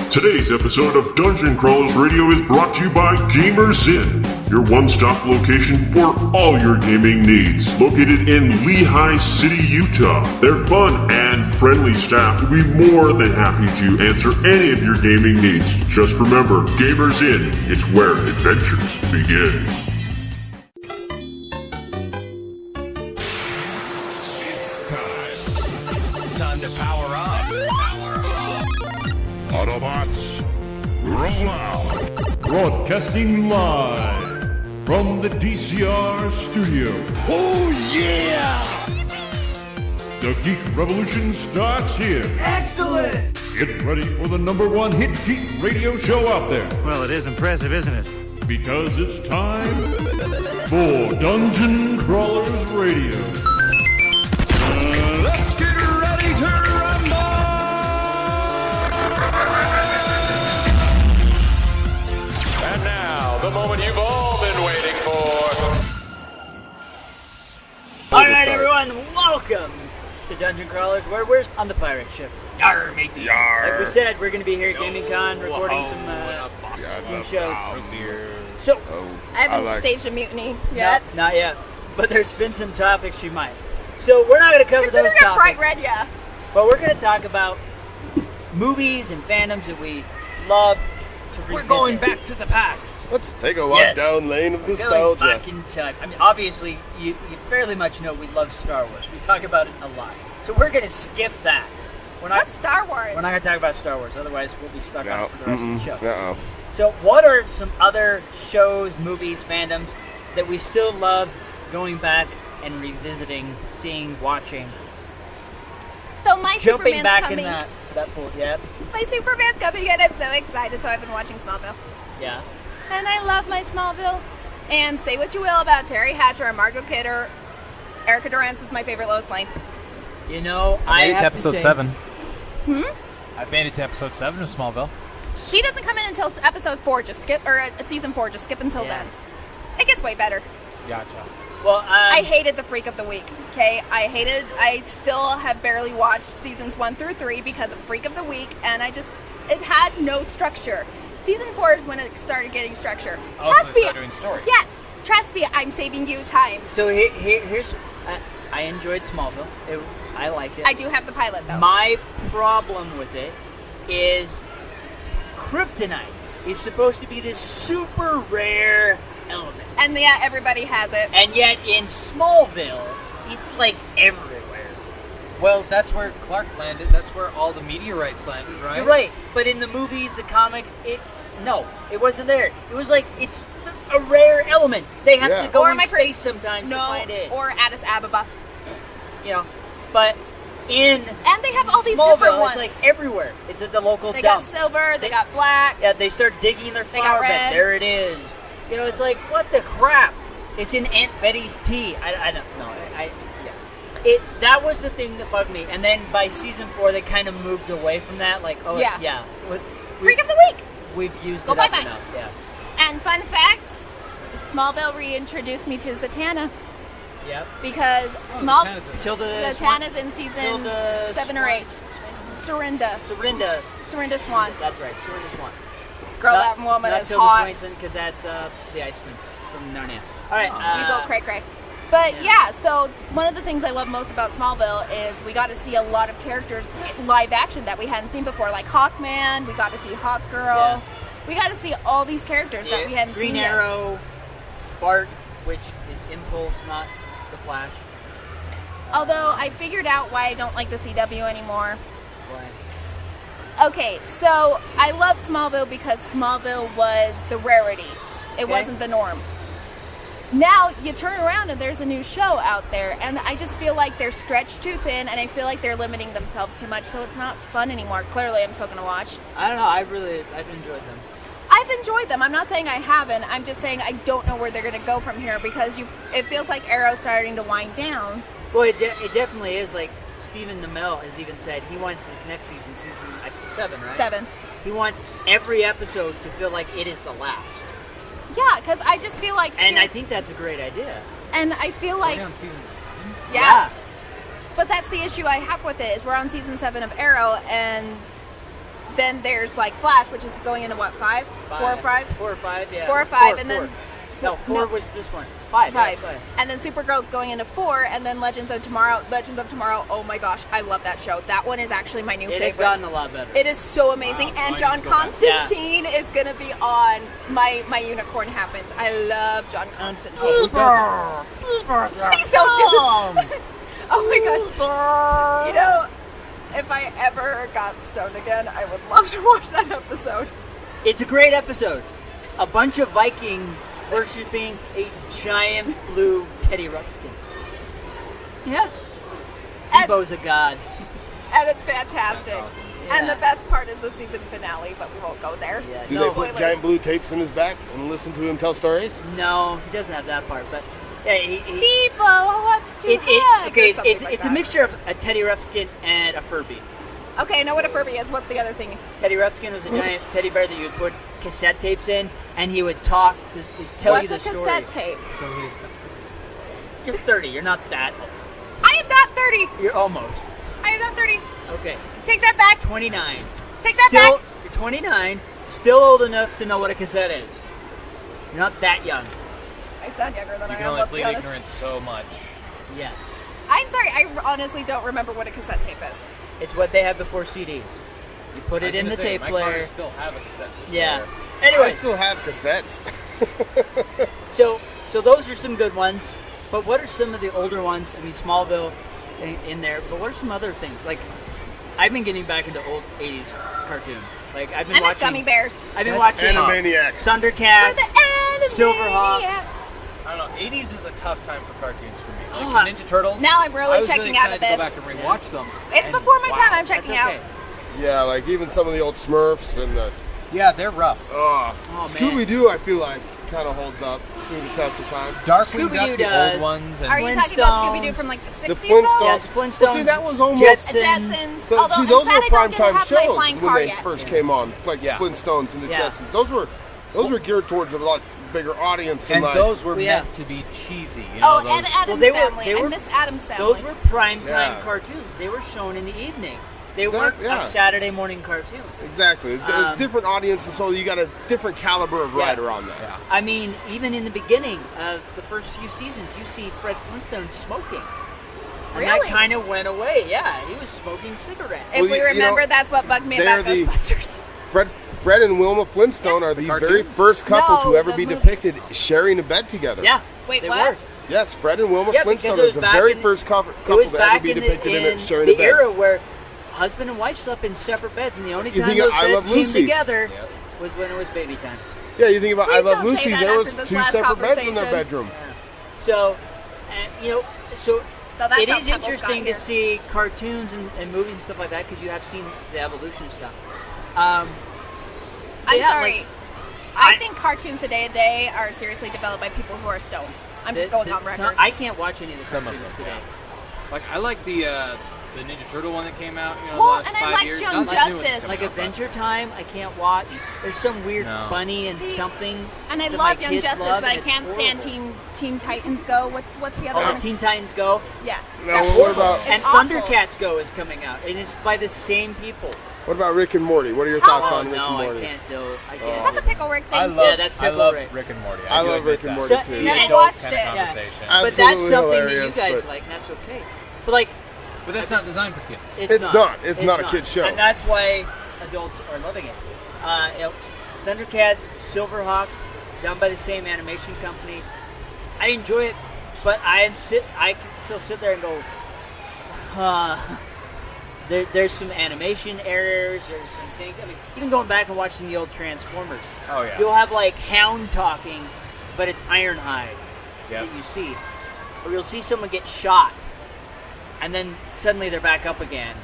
Today's episode of Dungeon Crawlers Radio is brought to you by Gamers Inn, your one-stop location for all your gaming needs. Located in Lehigh City, Utah, their fun and friendly staff will be more than happy to answer any of your gaming needs. Just remember, Gamers Inn, it's where adventures begin. It's time to power up. Autobots, roll out! Broadcasting live from the DCR studio. Oh yeah! The Geek Revolution starts here. Excellent! Get ready for the #1 hit geek radio show out there. Well, it is impressive, isn't it? Because it's time for Dungeon Crawlers Radio. Let's get ready to rumble! And now, the moment you've all been waiting for. Alright everyone, welcome to Dungeon Crawlers, where we're on the pirate ship. Yarr, matey. Yarr. Like we said, we're going to be here at Gaming Con recording some shows. So, I haven't staged a mutiny yet. no, not yet. But there's been some topics you might. So we're not going to cover those Considering I'm topics. bright red, yeah. But we're going to talk about movies and fandoms that we love to revisit. We're going back to the past. Let's take a walk Yes. down lane of Going nostalgia. back in time. I mean, obviously, you fairly much know we love Star Wars. We talk about it a lot. So we're going to skip that. We're not, What's Star Wars? we're not going to talk about Star Wars. Otherwise, we'll be stuck on it for the rest of the show. Uh-oh. So what are some other shows, movies, fandoms that we still love going back and revisiting, seeing, watching? So my Jumping Superman's back coming. in that pool, yeah? My Superman's coming and I'm so excited, so I've been watching Smallville. Yeah. And I love my Smallville. And say what you will about Terry Hatcher and Margot Kidder, Erica Durance is my favorite Lois Lane. You know, I made it to have episode say, 7. I've made it to episode 7 of Smallville. She doesn't come in until episode 4, season 4, just skip until Yeah. then. It gets way better. Gotcha. Well, I hated the Freak of the Week, okay? I still have barely watched seasons 1 through 3 because of Freak of the Week, and it had no structure. Season 4 is when it started getting structure. Oh, Trust so they me. started doing story. Yes, trust me, I'm saving you time. So here's... I enjoyed Smallville. I liked it. I do have the pilot, though. My problem with it is kryptonite is supposed to be this super rare element. And yeah, everybody has it. And yet in Smallville, it's like everywhere. Well, that's where Clark landed. That's where all the meteorites landed, right? You're right, but in the movies, the comics, it wasn't there. It was like, it's a rare element. They have to go Or in my space sometimes to No, find it. or Addis Ababa. You know, but in And they have all these different Smallville, ones. it's like everywhere. It's at the local They dump. got silver, they got black. Yeah, they start digging their They got flower bed. red. There it is. You know, it's like, what the crap? It's in Aunt Betty's tea. I don't know. That was the thing that bugged me. And then by season 4, they kind of moved away from that. Like, Yeah. we- Freak of the Week! We've used Go it up bye-bye. enough. Yeah. And fun fact, Smallville reintroduced me to Zatanna Yep. because Zatanna's in it. Tilda Zatanna's in season Tilda 7 or 8. Serinda. Serinda Swan. That's right. Serinda Swan. Girl, Not- that woman not is Tilda hot. Swinton, because that's the Iceman from Narnia. All right. You go cray. But yeah, so one of the things I love most about Smallville is we got to see a lot of characters in live action that we hadn't seen before, like Hawkman, we got to see Hawkgirl. Yeah. We got to see all these characters that we hadn't Green seen yet. Arrow, Bart, which is Impulse, not the Flash. Although I figured out why I don't like the CW anymore. Why? Okay, so I love Smallville because Smallville was the rarity. It Okay. wasn't the norm. Now you turn around and there's a new show out there, and I just feel like they're stretched too thin, and I feel like they're limiting themselves too much, so it's not fun anymore. Clearly, I'm still gonna watch. I don't know. I've enjoyed them. I've enjoyed them. I'm not saying I haven't. I'm just saying I don't know where they're gonna go from here because it feels like Arrow's starting to wind down. Well, it definitely is. Like Stephen Amell has even said he wants this next season 7, right? 7. He wants every episode to feel like it is the last. Yeah, because I just feel like. And I think that's a great idea. And I feel like. Already on season 7? Yeah. But that's the issue I have with it is we're on season 7 of Arrow, and then there's like Flash, which is going into what, 5? 4 or 5? 4 or 5, yeah. 4 or 5, and then no, 4 was this one. 5. Yeah, 5. And then Supergirl's going into 4, and then Legends of Tomorrow. Oh my gosh, I love that show. That one is actually my new favorite. It has gotten a lot better. It is so amazing, Wow, and so I John need to go back. Constantine is gonna be on. My unicorn happened. I love John Constantine. Please Please don't do it. Oh my gosh. You know, if I ever got stoned again, I would love to watch that episode. It's a great episode. A bunch of Vikings worshipping a giant blue Teddy Ruxpin. Yeah. And- Debo's a god. And it's fantastic. That's awesome. And Yeah. the best part is the season finale, but we won't go there. Yeah. Do No, they put spoilers. giant blue tapes in his back and listen to him tell stories? No, he doesn't have that part. But yeah, he People wants to hug, okay, or something it's like a that. mixture of a Teddy Ruxpin and a Furby. Okay, I know what a Furby is. What's the other thing? Teddy Ruxpin was a giant teddy bear that you would put cassette tapes in, and he would talk, tell What's you the a story. cassette tape? So he's You're 30. You're not that old. I am not 30. You're almost. I am not 30. Okay. Take that back. 29. Take that Still, back. you're 29. Still old enough to know what a cassette is. You're not that young. I sound younger than you I can am, only let's be plead honest. ignorance so much. Yes. I'm sorry, I honestly don't remember what a cassette tape is. It's what they had before CDs. You put I it was in gonna the say, tape my player. cars still have a cassette tape Yeah. player. I Anyway, still have cassettes. so those are some good ones. But what are some of the older ones? I mean, Smallville in there. But what are some other things? Like, I've been getting back into old 80s cartoons. Like, I've been I miss watching Gummy Bears. I've been watching Animaniacs. Thundercats, Silverhawks. I don't know. 80s is a tough time for cartoons for me. Like Oh, Ninja Turtles. Now I'm really I was checking really out of excited to this. go back and rewatch them. It's and before my wow. time. I'm That's checking okay. out. Yeah, like even some of the old Smurfs and the Yeah, they're rough. Oh, Scooby Doo. I feel like kind of holds up through the test of time. Darkwing Scooby-Doo Duck, the does. old ones. And Are you talking about Flintstones. Scooby-Doo from like the 60s? The Flintstones. Yeah, it's Flintstones. Well, see, that was almost. Jetsons. The Jetsons. But Although see, I'm those sad were I don't get to primetime have my shows flying when car they yet. first came on, like Yeah. the Flintstones and the Yeah. Jetsons. Those were geared towards a lot bigger audience. And like, those were Yeah. meant to be cheesy. You know, Oh, those, and Adam's they were- Family. they were- I miss Adam's Family. Those were primetime Yeah. cartoons. They were shown in the evening. They Exact- weren't yeah. a Saturday morning cartoon. Exactly. It's a different audience, and so you got a different caliber of writer on that. Yeah. I mean, even in the beginning, the first few seasons, you see Fred Flintstone smoking. And that Really? kind of went away. Yeah, he was smoking cigarettes. If Well, we you know, remember, that's what bugged me they're about the- Ghostbusters. Fred and Wilma Flintstone are the cartoon? very first couple No, to ever the be movies. depicted sharing a bed together. Yeah. Wait, they what? were. Yes, Fred and Wilma Yeah, because Flintstone it was is the back very in- first couple It was to ever back be in depicted the, in sharing the a bed. era where husband and wife slept in separate beds, and the only You time think those of I beds Love came Lucy? together Yep. was when it was baby time. Yeah, you think about I Please Love don't say Lucy, that there after was this 2 last separate beds in their conversation. bedroom. So, so So that's it how is Pebbles got interesting here. to see cartoons and movies and stuff like that because you have seen the evolution of stuff. I'm yeah, sorry. like, I I- think cartoons today are seriously developed by people who are stoned. I'm just going on record. I can't watch any of the Some of cartoons them, today. Like, I like the Ninja Turtle one that came out, you know, Well, the last and I 5 liked years. Young Not this new one that's Justice. coming Like out, but- Adventure Time, I can't watch. There's some weird No. bunny and something. and I that my love Young kids Justice, love, but I and it's can't stand horrible. Teen Titans Go. What's the other Oh, one? Teen Titans Go. Yeah. Now, That's what horrible. about- It's And awful. Thundercats Go is coming out, and it's by the same people. What about Rick and Morty? What are your How thoughts Oh on Rick no, and I Morty? can't do it. I Is can't. that the Pickle Rick thing? I love, Yeah, that's I Pickle love Rick. Rick and Morty. I do love admit Rick and that. Morty So- too. yeah, I Adult watched kind of it. Yeah. conversation. But that's Absolutely something hilarious, that you guys but- like, and that's okay. But like, But that's not designed for kids. It's not. It's not a kid's show. and that's why adults are loving it. Thundercats, Silverhawks, done by the same animation company. I enjoy it, but I can still sit there and go, there's some animation errors. There's some things. I mean, even going back and watching the old Transformers. Oh, yeah. You'll have like Hound talking, but it's Ironhide Yep. that you see, or you'll see someone get shot, and then suddenly they're back up again.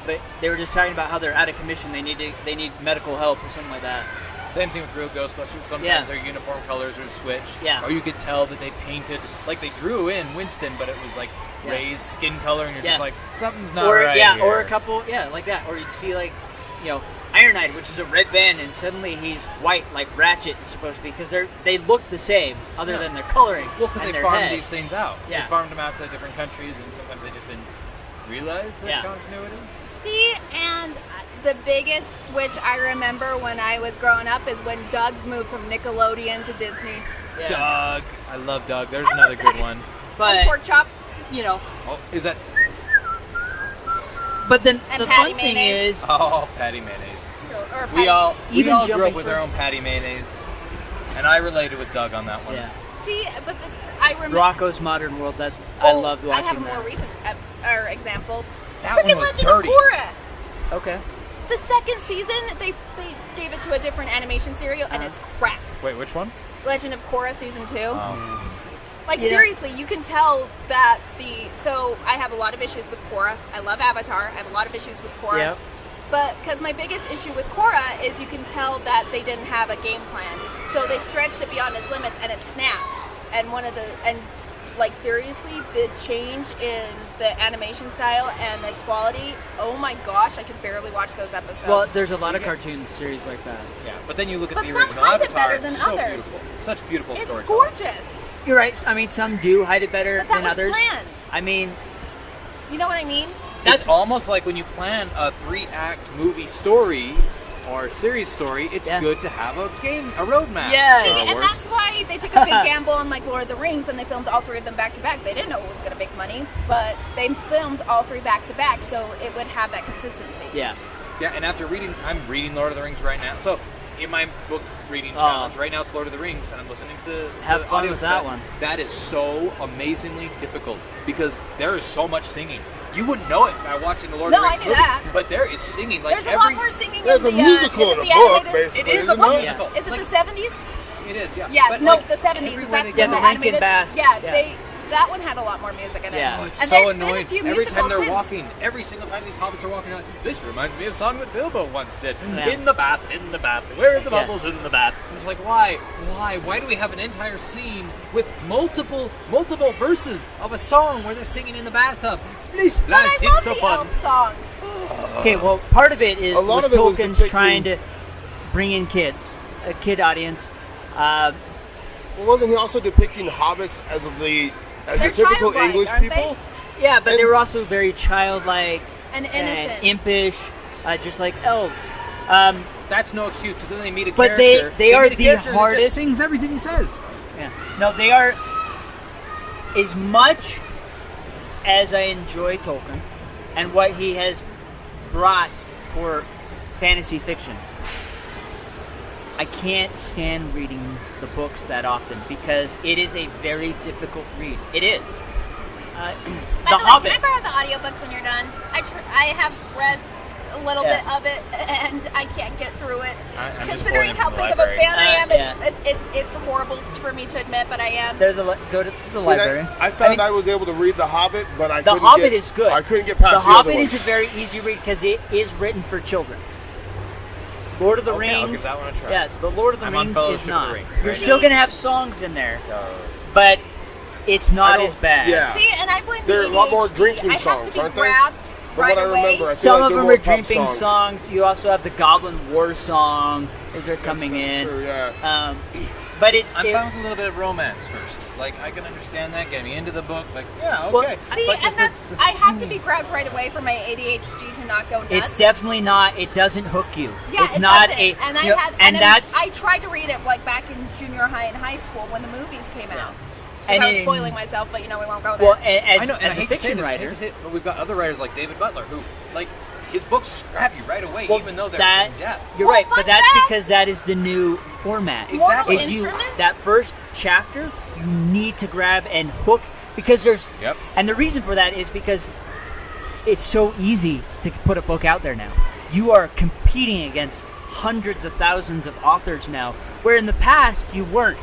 But they were just talking about how they're out of commission. They need medical help or something like that. Same thing with real Ghostbusters. Sometimes Yeah. their uniform colors are switched. Yeah. Or you could tell that they painted, like they drew in Winston, but it was like Yeah. Ray's skin color, and you're Yeah. just like, something's not or right yeah, here. or a couple, yeah, like that. Or you'd see like, Ironhide, which is a red van, and suddenly he's white, like Ratchet is supposed to be, because they look the same, other than their coloring. Well, because and they their farmed head. these things out. Yeah. They farmed them out to different countries, and sometimes they just didn't realize their Yeah. continuity. See, and the biggest switch I remember when I was growing up is when Doug moved from Nickelodeon to Disney. Yeah. Doug. I love Doug. There's I love another good Doug. one. But Pork chop. you know, Oh, is that? but then And the Patty fun thing mayonnaise. is, Oh, patty mayonnaise. Or We all Even grew jumping up with from- our own patty mayonnaise, and I related with Doug on that one. yeah, See, but this I remember. Rocco's Modern World. That's I Oh, loved watching I have a that. more recent example. That Freaking one was Legend dirty. of Korra. Okay. The second season, they gave it to a different animation serial, and it's crap. Wait, which one? Legend of Korra season 2. Like Yeah. seriously, you can tell that so I have a lot of issues with Korra. I love Avatar. I have a lot of issues with Korra. Yep. But because my biggest issue with Korra is you can tell that they didn't have a game plan. So they stretched it beyond its limits and it snapped. And like seriously, the change in the animation style and the quality, oh my gosh, I could barely watch those episodes. Well, there's a lot of cartoon series like that. Yeah, but then you look at But the some original hide it Avatar. better It's than so others. beautiful. Such beautiful it's storytelling. gorgeous. You're right. I mean, some do hide it better But that than was others. planned. I mean, You know what I mean? It's almost like when you plan a 3-act movie story or series story, it's Yeah. good to have a roadmap. Yeah. See, Star and Wars. that's why they took a big gamble on like Lord of the Rings, and they filmed all 3 of them back to back. They didn't know it was going to make money, but they filmed all 3 back to back, so it would have that consistency. yeah. Yeah, and after I'm reading Lord of the Rings right now. So in my book reading Oh. challenge right now, it's Lord of the Rings, and I'm listening to the Have the fun audio with set. that one. That is so amazingly difficult because there is so much singing. You wouldn't know it by watching the Lord of No, the I Rings knew movies, that. but there is singing. Like There's a every lot more singing There's in a the musical is in it the the book, animated? basically. It is a isn't it? musical. Is it Like, the 70s? It is, yeah. Yeah, But no, like, the 70s. Is everywhere that they the go- Rankin animated? Bass. Yeah, Yeah. that one had a lot more music in it. Yeah. Oh, it's And so there's been a annoying. few Every time musicals they're since. walking, every single time these hobbits are walking out, this reminds me of a song that Bilbo once did. Yeah. In the bath, where are the Yeah. bubbles in the bath? And it's like, why? Why do we have an entire scene with multiple verses of a song where they're singing in the bathtub? Splish But I splash, love it's so the fun. elf songs. Okay, well, part of it is A lot was of it was Tolkien's depicting- trying to bring in kids, a kid audience. Well, wasn't he also depicting hobbits as your They're typical childlike, English aren't people? Yeah, but they And- were also very childlike And innocent. and impish, just like elves. That's no excuse because then they meet a But character. they are meet a the character that hardest- just sings everything he says. Yeah. No, they are. As much as I enjoy Tolkien and what he has brought for fantasy fiction, I can't stand reading the books that often because it is a very difficult read. It is. By The the way, Hobbit. can I borrow the audiobooks when you're done? I have read a little Yeah. bit of it, and I can't get through it. I'm just Considering pulling how from the big of a library. fan I am, Yeah. it's horrible for me to admit, but I am. There's a go to the See, library. I found mean, I was able to read The Hobbit, but I The couldn't Hobbit get, is good. I couldn't get past The the Hobbit other is ones. a very easy read because it is written for children. Lord of the Okay, I'll Rings. give that one a try. Yeah, the Lord of the I'm on Rings Fellowship is of the not. Ring, You're right? still gonna have songs in there, Uh, but it's I not don't- as bad. yeah. See, and I blame There are a lot more ADHD. drinking I have songs, to be aren't they? grabbed From right what I away. remember, I feel Some like of they're them more are pop drinking songs. You also have the Goblin War song as they're coming That's in. true, yeah. But it's I'm it- fine with a little bit of romance first. Like I can understand that, get me into the book. Like yeah, okay. Well, See, But and just that's the I have to singing. be grabbed right away for my ADHD to not go nuts. it's definitely not. It doesn't hook you. Yeah, it's it not doesn't. a. And I you know, had, and then that's I tried to read it like back in junior high and high school when the movies came out. And I was in- spoiling myself, but we won't go there. well, as, I know, and as I a hate to say fiction this, I hate writer. to say it, but we've got other writers like David Butler who, like, his books just grab you right away, Well, even though they're that, in depth. You're Well, right, fun but that's fact- because that is the new format. Exactly. Is you Instruments? that first chapter you need to grab and hook because there's Yep. and the reason for that is because it's so easy to put a book out there now. You are competing against hundreds of thousands of authors now, where in the past you weren't.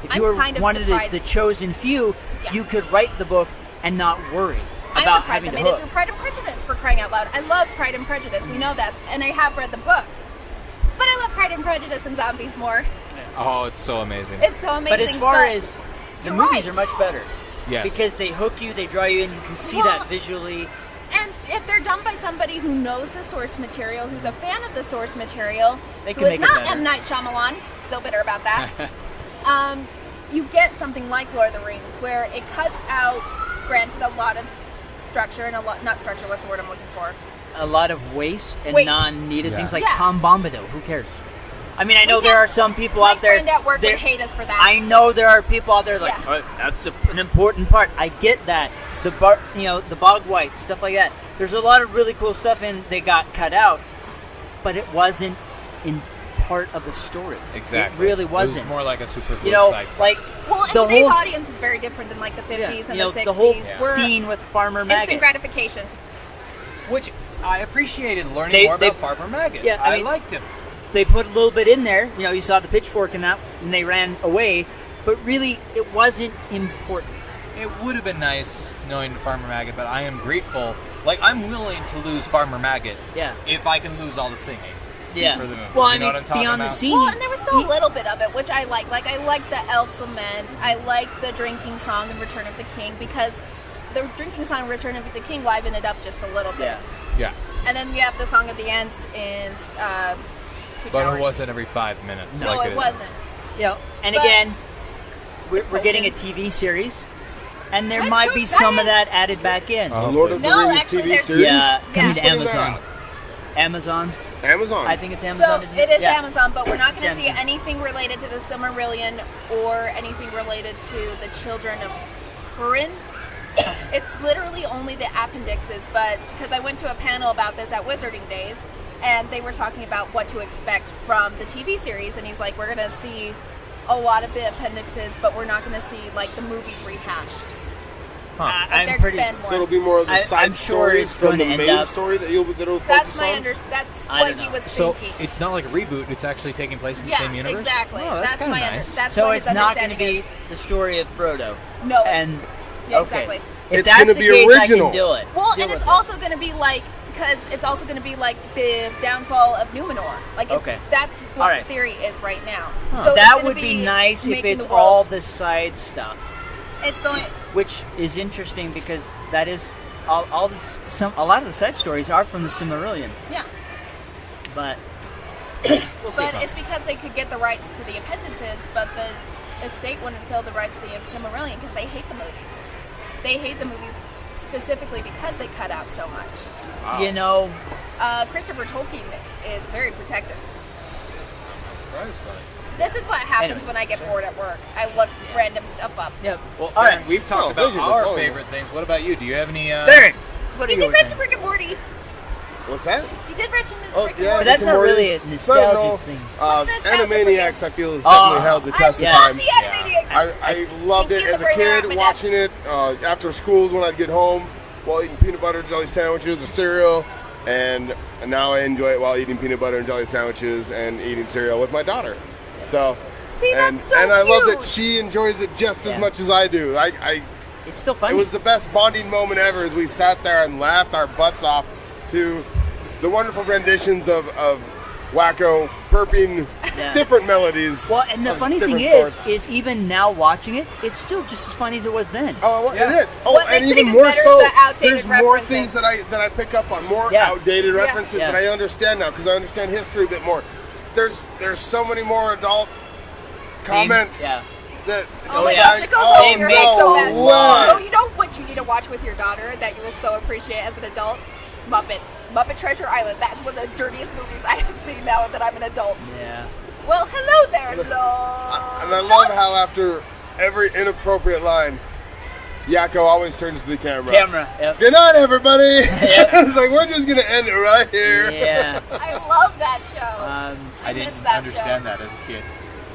If you I'm were kind of one of surprised. the chosen few, Yeah. you could write the book and not worry I'm about surprised having I to made it hook. through Pride and Prejudice, for crying out loud. I love Pride and Prejudice. We know that, and I have read the book. But I love Pride and Prejudice and Zombies more. Oh, it's so amazing. It's so amazing. But as far as the you're movies right. are much better. Yes. Because they hook you, they draw you in, you can see Well, that visually. And if they're done by somebody who knows the source material, who's a fan of the source material, They who can is make it not better. M. Night Shyamalan, so bitter about that, you get something like Lord of the Rings, where it cuts out, granted, a lot of structure and a lot, not structure, what's the word I'm looking for? a lot of waste and Waste. non-needed things like Yeah. Tom Bombadil. Who cares? I mean, I know We there are can't- some people My out there. friend at work there- would hate us for that. I know there are people out there like, Yeah. oh, that's an important part. I get that. The the bog white stuff like that. There's a lot of really cool stuff, and they got cut out, but it wasn't in part of the story. Exactly. It really It was wasn't. more like a superfluous You know, side like Well, and the today's whole audience is very different than like the 50s and you know, the 60s. the whole We're scene with Farmer instant Maggot. gratification. Which I appreciated learning They- more they- about Farmer Maggot. Yeah, I I mean- liked him. They put a little bit in there. You know, you saw the pitchfork in that, and they ran away. But really, it wasn't important. It would have been nice knowing Farmer Maggot, but I am grateful. Like, I'm willing to lose Farmer Maggot Yeah. if I can lose all the singing. Yeah. For the movie. Well, You know I what I'm mean, talking beyond the about? scene. Well, and there was still a little bit of it, which I like. Like, I like the elf lament. I like the drinking song in Return of the King because the drinking song in Return of the King livened it up just a little bit. Yeah. And then we have the Song of the Ents in Two but Towers. it wasn't every 5 minutes. No, like it wasn't. You know, and But- again, we're getting a TV series, and there I'm might so be some of excited. that added back in. Oh, Lord of the No, Rings actually, TV there's- series. Yeah, coming to Who's putting that Amazon. out? Amazon. Amazon. I think it's Amazon. So isn't it is Yeah. Amazon, but we're not going to It's see Amazon. anything related to the Silmarillion or anything related to the children of Hurin. It's literally only the appendixes, but because I went to a panel about this at Wizarding Days, and they were talking about what to expect from the TV series, and he's like, we're going to see a lot of the appendixes, but we're not going to see like the movies rehashed. Like, I'm they'll pretty. expand more. So it'll be more of the I'm side sure stories it's from going the to end main up- story that'll That's focus my on? That's I what don't he know. was So thinking. it's not like a reboot. It's actually taking place in the Yeah, same universe. exactly. Oh, that's kind of my nice. that's So what it's his not going to understanding be is. the story of Frodo. No. And Yeah, okay. exactly. If It's that's gonna the be case, original. I can do it. Well, Deal and it's with it. also going to be like, because it's also going to be like the downfall of Numenor. Like, it's, Okay. that's what All right. the theory is right now. So it's that gonna would be nice if making it's the world- all the side stuff, It's going. which is interesting because that is all this. A lot of the side stories are from the Silmarillion, Yeah. but we'll see. But it's because they could get the rights to the appendices, but the estate wouldn't sell the rights to the Silmarillion because they hate the movies. They hate the movies specifically because they cut out so much. You know, Christopher Tolkien is very protective. I'm surprised by it. This is what happens Anyways, when I get bored at work. I look random stuff up. yep. Well, All Darren, right. we've talked Oh, about thank you for our calling. favorite things. What about you? Do you have any? Darren, what are You you did mention Rick and Morty. What's that? You did mention Oh, Rick and yeah. Morty. But that's Rick and not Morty. really a No, nostalgic no. thing. What's nostalgia for you? Animaniacs, I feel, has definitely held the test yeah. of I time. love the Animaniacs. I loved Pinky it and as the a Brain kid, Rot, my watching it after schools when I'd get home while eating peanut butter and jelly sandwiches or cereal. And now I enjoy it while eating peanut butter and jelly sandwiches and eating cereal with my daughter. So, See, and, that's so and I love that cute. she enjoys it just as Yeah. much as I do. It's still It funny. was the best bonding moment ever as we sat there and laughed our butts off to the wonderful renditions of Wacko burping Yeah. different melodies. Well, and the of funny thing different is, sorts. is even now watching it, it's still just as funny as it was then. Oh, well, Yeah. it is. Oh, What and makes it even even more better is so, the outdated there's more references. things that I pick up on, more Yeah. outdated Yeah. references Yeah. that I understand now because I understand history a bit more. There's so many more adult comments Yeah. that. Oh my it's gosh, like, it goes oh, over your make head so no, bad. what? No, you know what you need to watch with your daughter that you will so appreciate as an adult? Muppets. Muppet Treasure Island. That's one of the dirtiest movies I have seen now that I'm an adult. Yeah. Well, hello there, Lord. And I love how after every inappropriate line, Yakko always turns to the camera. Yep. Good night, everybody. It's like we're just gonna end it right here. Yeah. I love that show. I miss didn't that understand show. that as a kid.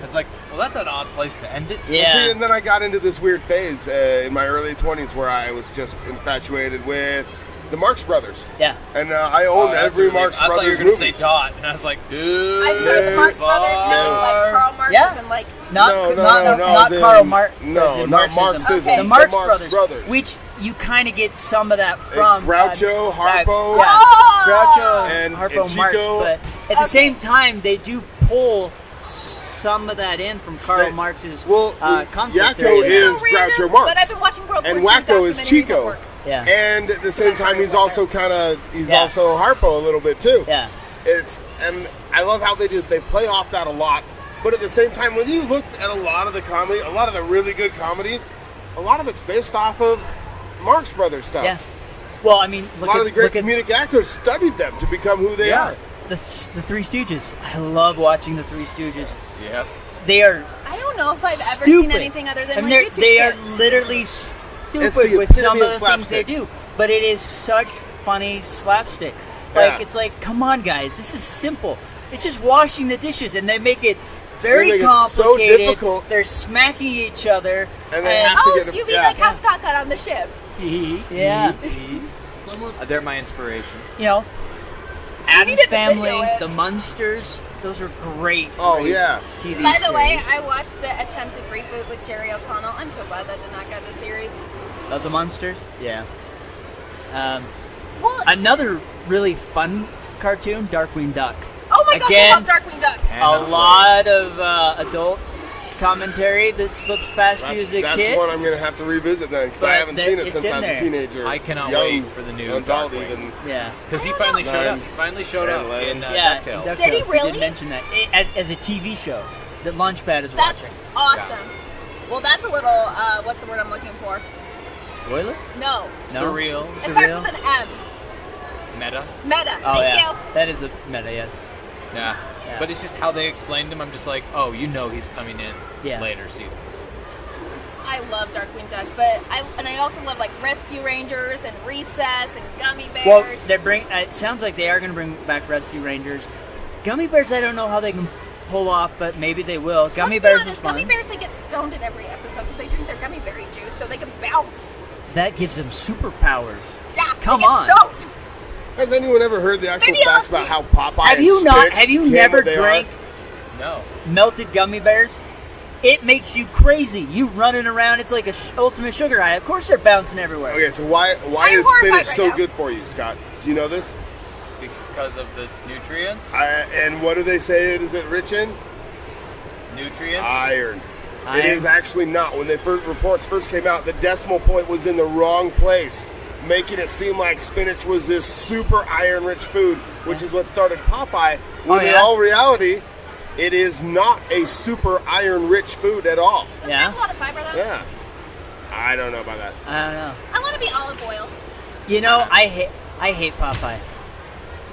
It's like, well, that's an odd place to end it. Yeah. Well, see, and then I got into this weird phase in my early 20s where I was just infatuated with the Marx Brothers. Yeah. And I own Oh, that's every really- Marx I thought you were Brothers gonna movie. say Dot, and I was like, dude. I'm sorry, the Marx Brothers, as in like Karl Marx Yeah. and like. Not as in- Karl Marx. No, as in not Marxism. Marxism. Okay. The Marx Brothers. Brothers, which you kind of get some of that from Groucho, Harpo. Yeah, Oh! Groucho, And Harpo, Marx. Chico. But at the same time, they do pull some of that in from Karl They- Marx's well, conflict. Yakko theory. is So random, Groucho Marx. But I've been watching World And War II Wacko is documentaries at Chico. work. Yeah. And at the same time, he's also Yeah. also Harpo a little bit too. Yeah. And I love how they play off that a lot. But at the same time, when you look at a lot of the comedy, a lot of the really good comedy, a lot of it's based off of Marx Brothers stuff. Yeah. Well, I mean, A lot of the great comedic actors studied them to become who they are. The Three Stooges. I love watching the Three Stooges. Yep. They are. I don't know if I've ever stupid. seen anything other than I mean, like YouTube they are kids. literally It's stupid the with some epitome of of the things they slapstick. do, but it is such funny slapstick. Like Yeah. it's like, come on, guys, this is simple. It's just washing the dishes, and they make it very They make it so complicated. difficult. They're smacking each other, And they have to Oh, get so a- you mean yeah. like how Scott got on the ship? yeah, They're my inspiration. you know, Addams needed to Family, video it. The Munsters. Those are great. Oh, great yeah. TV By the way, series. I watched the attempted reboot with Jerry O'Connell. I'm so glad that did not get a series. Of the Munsters, yeah. Well, Another really fun cartoon, Darkwing Duck. oh my gosh, Again, I love Darkwing Duck. A lot of adult commentary that slips past you as a That's kid. one I'm going to have to revisit then, because I But haven't there- seen it it's since in I was there. a teenager. I cannot Young wait for the new adult Darkwing. even. Yeah. Because he I don't finally know. showed up. He finally showed up in Yeah, DuckTales. DuckTales. Did he really? did mention that as a TV show that Launchpad is That's watching. awesome. Well, that's a little, what's the word I'm looking for? Spoiler? No. No? Surreal. It starts Surreal? with an M. Meta. Meta. Oh Thank yeah, you. that is a meta. Yes. Yeah. Yeah. But it's just how they explained him. I'm just like, oh, you know he's coming in Yeah. later seasons. I love Darkwing Duck, but I also love like Rescue Rangers and Recess and Gummy Bears. Well, it sounds like they are going to bring back Rescue Rangers. Gummy Bears, I don't know how they can pull off, but maybe they will. Gummy Let's be Bears was honest, fun. Gummy Bears, they get stoned in every episode because they drink their gummy berry juice so they can bounce. That gives them superpowers. Yeah, Come they get on. stoned. Has anyone ever heard the actual Maybe facts I'll about how Popeye Have and you Spitz have you became never what they drank are? No. melted gummy bears? It makes you crazy. You running around, it's like a ultimate sugar high. Of course they're bouncing everywhere. Okay, so why I'm is horrified spinach right so now. good for you, Scott? Do you know this? Because of the nutrients? And what do they say it is it rich in? Nutrients? Iron. It Iron. is actually not. When the reports first came out, the decimal point was in the wrong place, making it seem like spinach was this super iron-rich food, which is what started Popeye. When in yeah? all reality, it is not a super iron-rich food at all. Does Yeah. it have a lot of fiber though? Yeah. I don't know about that. I don't know. I want to be olive oil. You know, I hate Popeye.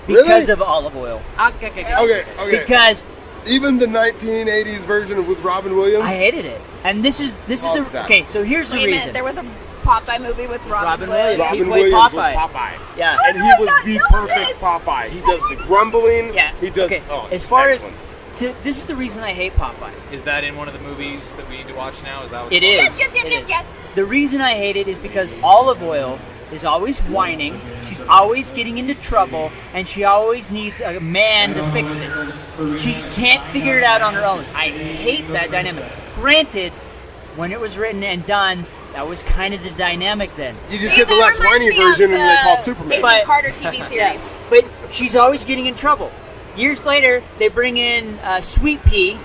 Really? Because of olive oil. Okay. Because Even the 1980s version with Robin Williams. I hated it. And this is Love the that. okay, so here's the Wait a reason. minute, there was a Popeye movie with Robin Williams. Williams. He Robin played Williams Popeye. was Popeye. Yeah. And he How did I was not the know perfect this? Popeye. He does the grumbling. Yeah. He does. Okay. Oh, as far excellent. as this is the reason I hate Popeye. Is that in one of the movies that we need to watch now? Is that what It it's is. called? Yes, It is. yes. The reason I hate it is because Olive Oil is always whining, she's always getting into trouble, and she always needs a man to fix it. She can't figure it out on her own. I hate that dynamic. Granted, when it was written and done, that was kind of the dynamic then. You just See, get the that less reminds whiny me of version and they the call it Superman. Agent But- Carter TV series. Yeah, but she's always getting in trouble. Years later, they bring in Sweet Pea.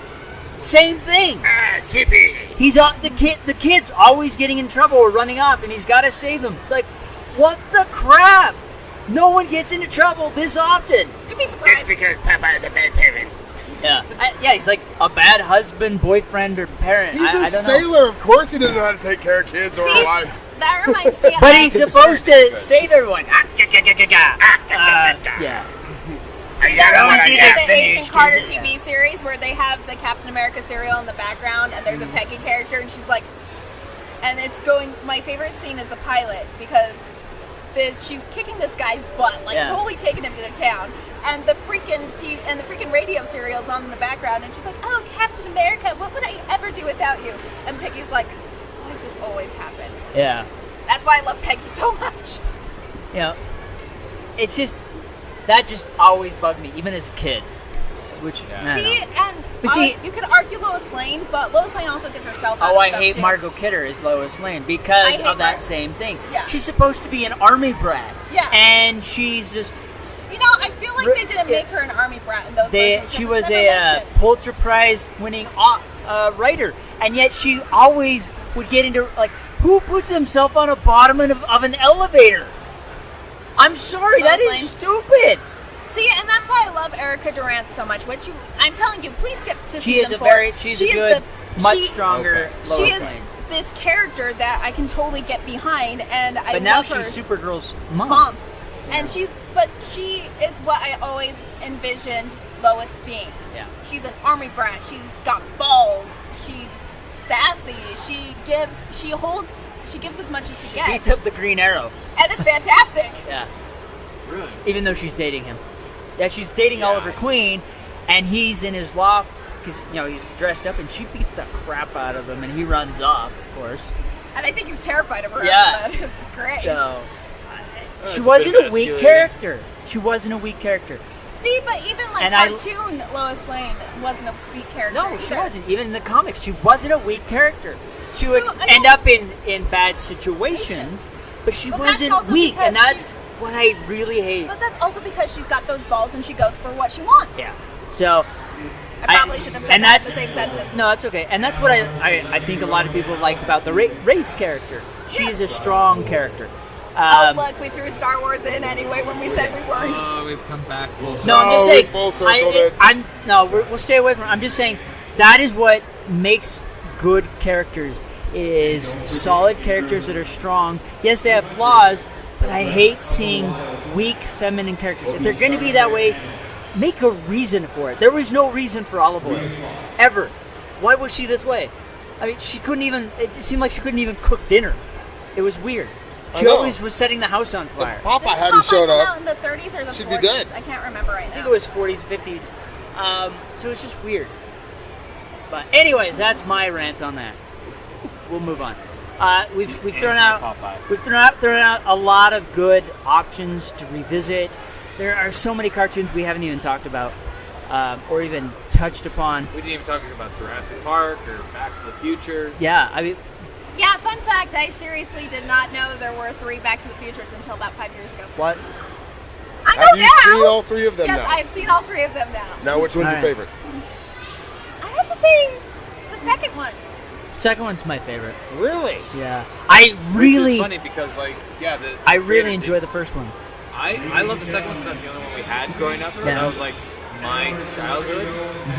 Same thing. Sweet Pea. He's the kid's always getting in trouble or running off, and he's got to save him. It's like, what the crap? No one gets into trouble this often. You'd be surprised. because Popeye is a bad parent. Yeah, he's like a bad husband, boyfriend, or parent. He's I a don't know. sailor. Of course he doesn't know how to take care of kids or a See, wife. that reminds me But of he's supposed to save everyone. Yeah. See, that Don't reminds do me that of the Agent finished, Carter is it? TV series where they have the Captain America cereal in the background and there's a Peggy character and she's like, and it's going, my favorite scene is the pilot because she's kicking this guy's butt, like Yeah. totally taking him to the town. And the freaking radio serial's on in the background and she's like, oh, Captain America, what would I ever do without you? And Peggy's like, why does this always happen? Yeah. That's why I love Peggy so much. You know, it's just, that just always bugged me, even as a kid. Which, I don't See, know. and But see- you could argue Lois Lane, but Lois Lane also gets herself out Oh, of I stuff, hate too. Margot Kidder as Lois Lane I because hate of that Mar- same thing. Yeah. She's supposed to be an army brat. Yeah. And she's just, You know, I feel like they didn't make her an army brat in those versions. 'cause she it's was never a mentioned. Pulitzer Prize winning writer, and yet she always would get into, like, who puts himself on the bottom of an elevator? I'm sorry, that Lois is stupid. See, and that's why I love Erica Durant so much. I'm telling you, please skip to She season is a 4. she's a good, much stronger she Lois is Lane. this character that I can totally get behind, and I But now love her. she's Supergirl's mom. And she is what I always envisioned Lois being. Yeah. She's an army brat. She's got balls. She's sassy. She gives as much as she gets. Beats up the Green Arrow. And it's fantastic. Yeah. Really? Even though she's dating him. Yeah, she's dating Oliver Queen, and he's in his loft because he's dressed up, and she beats the crap out of him, and he runs off, of course. And I think he's terrified of her Yeah. after that. It's great. So she it's wasn't been a weak emasculating. character. She wasn't a weak character. See, but even like And I- cartoon Lois Lane wasn't a weak character. No, she either. wasn't. Even in the comics, she wasn't a weak character. She would So, I end don't- up in bad situations, but she But that's wasn't also weak, because and that's she's- what I really hate. But that's also because she's got those balls and she goes for what she wants. Yeah. So I probably shouldn't have said and that in that's the same sentence. No, that's okay. And that's what I think a lot of people liked about the Rey's character. She is a strong character. Look, we threw Star Wars in anyway when we said we weren't. Oh, we've come back. No, I'm just we saying. full circled it. We'll stay away from it. I'm just saying that is what makes good characters is solid characters that are strong. Yes, they have flaws, but I hate seeing weak feminine characters. If they're going to be that way, make a reason for it. There was no reason for Olive Oyl ever. Why was she this way? I mean, she couldn't even. It seemed like she couldn't even cook dinner. It was weird. I She know. always was setting the house on fire. If Papa Did hadn't Popeye showed come up, out in the 30s or the she'd 40s? be dead. I can't remember right now. I think it was 40s, 50s. So it's just weird. But anyways, that's my rant on that. We'll move on. We've thrown out a lot of good options to revisit. There are so many cartoons we haven't even talked about or even touched upon. We didn't even talk about Jurassic Park or Back to the Future. Yeah, I mean, Yeah, fun fact, I seriously did not know there were 3 Back to the Futures until about 5 years ago. what? I know have you now! seen all 3 of them Yes, now? I've seen all 3 of them now. Now, which one's All your right. favorite? I have to say the second one. Second one's my favorite. Really? Yeah, I Which really, is funny because, like, yeah, I really enjoy the first one. I love the second one because that's the only one we had growing up, so Yeah. that was like my childhood.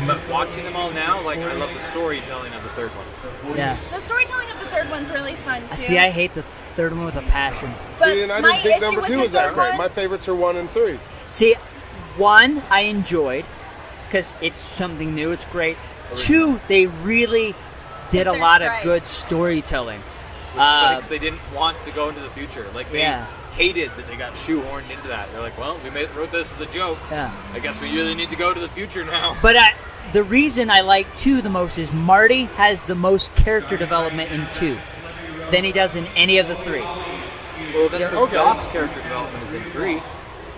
But watching them all now, like, I love the storytelling of the third one. Yeah. The storytelling of the third one's really fun too. See, I hate the third one with a passion. But See, and I my didn't think issue number with 2 the was that third great. one- My favorites are 1 and 3. See, 1 I enjoyed because it's something new. It's great. 2, they really did Hit a their lot of stride. good storytelling. Which is funny because they didn't want to go into the future. Like, they Yeah. hated that they got shoehorned into that. They're like, well, wrote this as a joke. Yeah. I guess we really need to go to the future now. But the reason I like 2 the most is Marty has the most character development in 2 than he does in any of the 3. Well, that's because Okay. Doc's character development is in 3.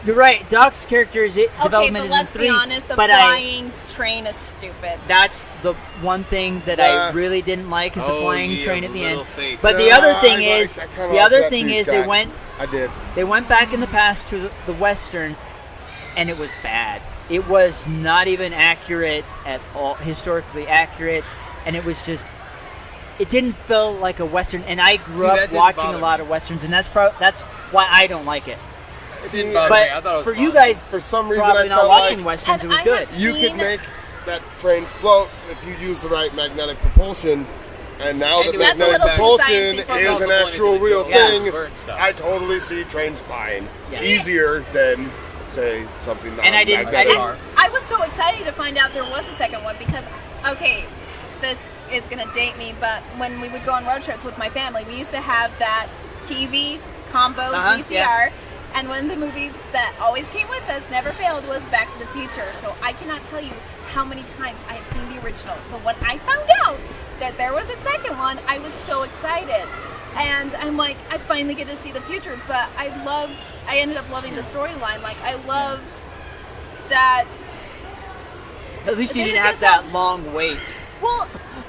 You're right. Doc's character Okay, development but is let's in 3. be honest, the but flying train is stupid. that's the one thing that I Yeah. really didn't like is the Oh, flying yeah, train at the little end. fake. But the Yeah, other thing I is, kinda the like other that thing too, is Scott. I did. they went back in the past to the Western, and it was bad. It was not even accurate at all, historically accurate, and it was just. It didn't feel like a Western, and I grew See, that up didn't watching bother a lot me. of Westerns, and that's why I don't like it. It didn't bother But me. I thought it was for fun. you guys, For some reason, probably I not felt watching like Westerns, it And was I good. have you could seen- make that train float if you use the right magnetic propulsion. And now And that that's a magnetic little too propulsion sciencey for me. is Also an pointed actual to the real Joe thing, Burn stuff. I totally see trains flying. Yeah. Easier than, say, something And I didn't- non-magnetic. I was so excited to find out there was a second one because, okay, this is going to date me, but when we would go on road trips with my family, we used to have that TV combo VCR. yeah. And one of the movies that always came with us, never failed, was Back to the Future. So I cannot tell you how many times I have seen the original. So when I found out that there was a second one, I was so excited. And I'm like, I finally get to see the future. But I ended up loving the storyline. Like, I loved that. At least you This didn't is have gonna that long wait. Well,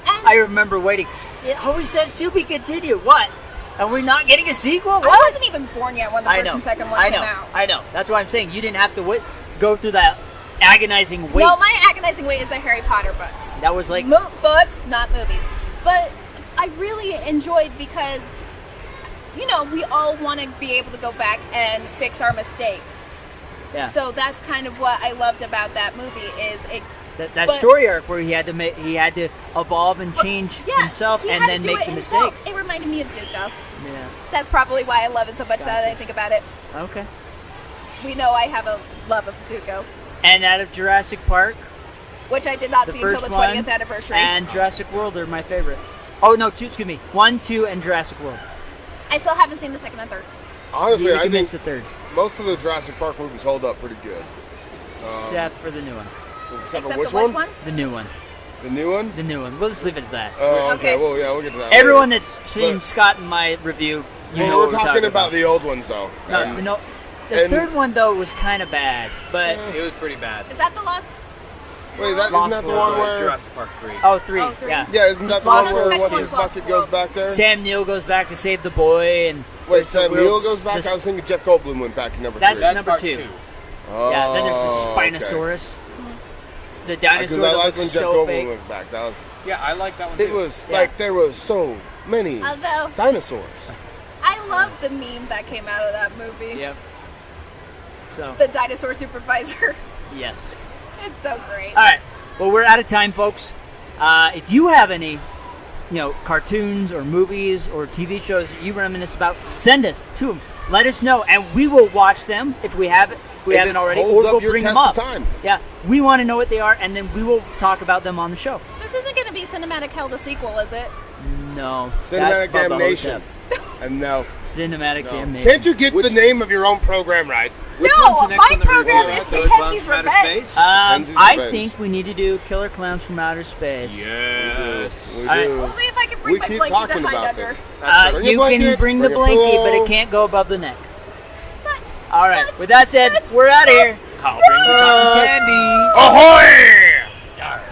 and I remember waiting. It always says to be continued. What? And we're not getting a sequel? I What? wasn't even born yet when the I first know. and second one I came know. out. I know. That's why I'm saying you didn't have to go through that agonizing wait. No, my agonizing wait is the Harry Potter books. That was like Books, not movies. But I really enjoyed because, you know, we all want to be able to go back and fix our mistakes. yeah. So that's kind of what I loved about that movie is it That But- story arc where he had to evolve and change Yeah, himself he and had then to do make it the himself. mistakes. It reminded me of Zuko. Yeah. That's probably why I love it so much that I think about it. Okay. We know I have a love of Zuko, And out of Jurassic Park, which I did not the see until first the one 20th anniversary. and Jurassic World are my favorites. Oh no, excuse me. 1, 2, and Jurassic World. I still haven't seen the second and third. Honestly, You I can think miss the third, most of the Jurassic Park movies hold up pretty good. except for the new one. Except for Except which the which one? one? The new one. The new one? The new one. We'll just leave it at that. Oh, okay. Okay. Well, yeah, we'll get to that. Everyone later. that's seen But- Scott and my review, you know Well, what we're talking about the old ones, though. No, And- no. The and- third one though was kind of bad, but It was pretty bad. Is that the last? Wait, that, isn't Lost that the World. one It was where? Jurassic Park 3. oh, 3, Oh, 3. yeah. Yeah, isn't that the Lost one where World. what's Next his one's bucket Lost goes World. back there? Sam Neill goes back to save the boy, and Wait, Sam Neill Wilkes- goes back? this- I was thinking Jeff Goldblum went back in number That's 3. That's number part 2. 2. Oh, Yeah, then there's the okay. Spinosaurus, the Because dinosaur I that like looks when Jeff so Goldblum fake. went back. That was. Yeah, I like that one too. It was Yeah. like there was so many Although dinosaurs. I love the meme that came out of that movie. Yep. So The dinosaur supervisor. yes. It's so great. All right. Well, we're out of time, folks. If you have any, cartoons or movies or TV shows that you reminisce about, send us to them. Let us know, and we will watch them if we haven't. If we If haven't it already, holds or up we'll your bring them test up. of time. Yeah, we want to know what they are, and then we will talk about them on the show. This isn't going to be Cinematic Hell the sequel, is it? No, Cinematic that's Bubba Damnation. Hotep. And no. Cinematic Damnation. Can't you get the name of your own program right? Which No, one's the next my one that we're program reviewing? is Killer Mackenzie's Clowns from Outer Revenge. Space? Mackenzie's I Revenge. think we need to do Killer Clowns from Outer Space. Yes. We All right. do. Only if I can bring We my keep blanket talking to hide about under. this. Bring a You can blanket, bring the bring a blanket, but pillow. it can't go above the neck. What? All right. What? With that said, What? we're out of here. I'll bring the cotton candy. Ahoy!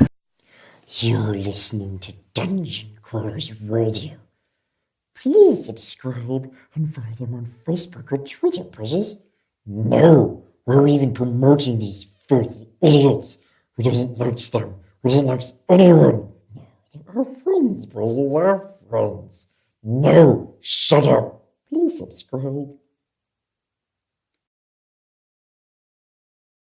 You're listening to Dungeon Crawlers Radio. Please subscribe and follow them on Facebook or Twitter, precious. No, we're even promoting these filthy idiots. Who doesn't like them? Who doesn't like anyone? No, they're our friends, precious, our friends. No, shut up. Please subscribe.